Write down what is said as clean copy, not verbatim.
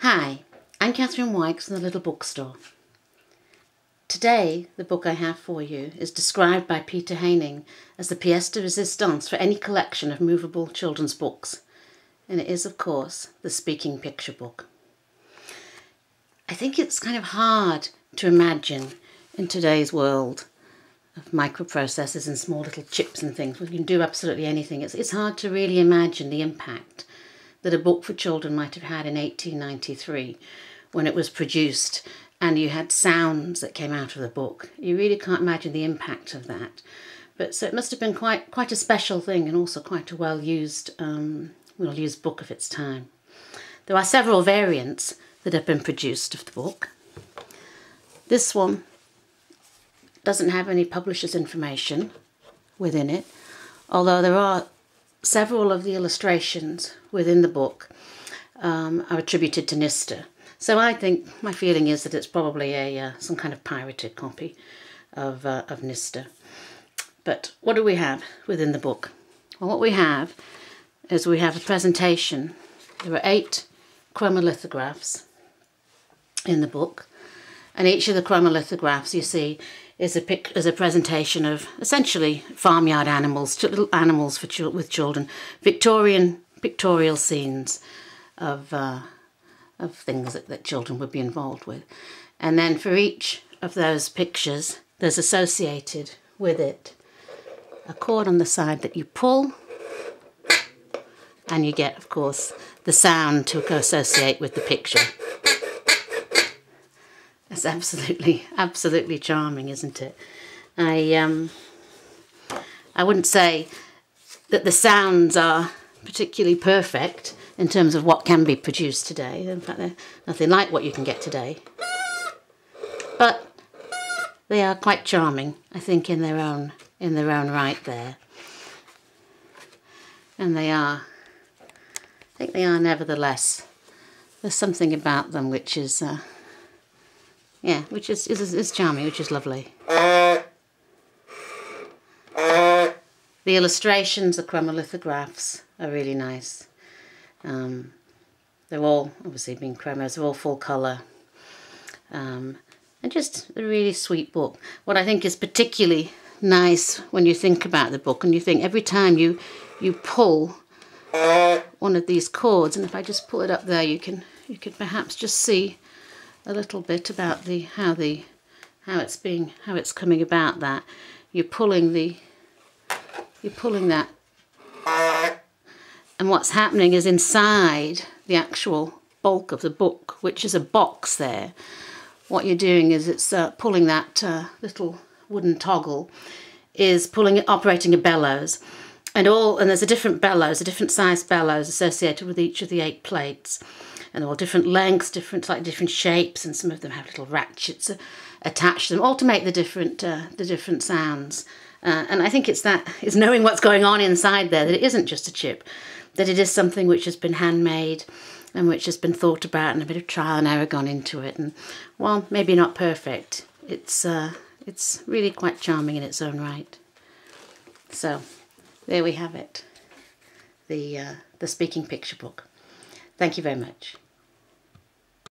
Hi, I'm Catherine Wykes from the Little Bookstore. Today, the book I have for you is described by Peter Haining as the pièce de résistance for any collection of movable children's books. And it is, of course, the speaking picture book. I think it's kind of hard to imagine in today's world of microprocessors and small little chips and things. We can do absolutely anything. It's hard to really imagine the impact that a book for children might have had in 1893 when it was produced and you had sounds that came out of the book. You really can't imagine the impact of that. But so it must have been quite a special thing, and also quite a well-used book of its time. There are several variants that have been produced of the book. This one doesn't have any publisher's information within it, although there are several of the illustrations within the book are attributed to Nister. So I think, my feeling is that it's probably some kind of pirated copy of Nister. But what do we have within the book? Well, what we have is we have a presentation. There are 8 chromolithographs in the book, and each of the chromolithographs, you see, is a presentation of essentially farmyard animals, little animals with children, pictorial scenes of things that children would be involved with. And then for each of those pictures, there's associated with it a cord on the side that you pull, and you get, of course, the sound to associate with the picture. It's absolutely charming, isn't it? I wouldn't say that the sounds are particularly perfect in terms of what can be produced today. In fact, they're nothing like what you can get today. But they are quite charming, I think, in their own right there. And I think they are nevertheless. There's something about them which is which is charming, which is lovely. The illustrations, the chromolithographs, are really nice. They're all, obviously being chromos, they're all full colour. And just a really sweet book. What I think is particularly nice when you think about the book, and you think every time you pull one of these cords, and if I just pull it up there, you can perhaps just see a little bit about how it's coming about. That you're pulling that, and what's happening is inside the actual bulk of the book, which is a box there, what you're doing is it's pulling that little wooden toggle, is operating a bellows, and there's a different size bellows associated with each of the 8 plates. And they're all different lengths, different shapes, and some of them have little ratchets attached to them, all to make the different sounds. And I think it's knowing what's going on inside there, that it isn't just a chip, that it is something which has been handmade and which has been thought about, and a bit of trial and error gone into it. And while maybe not perfect, it's really quite charming in its own right. So there we have it, the speaking picture book. Thank you very much.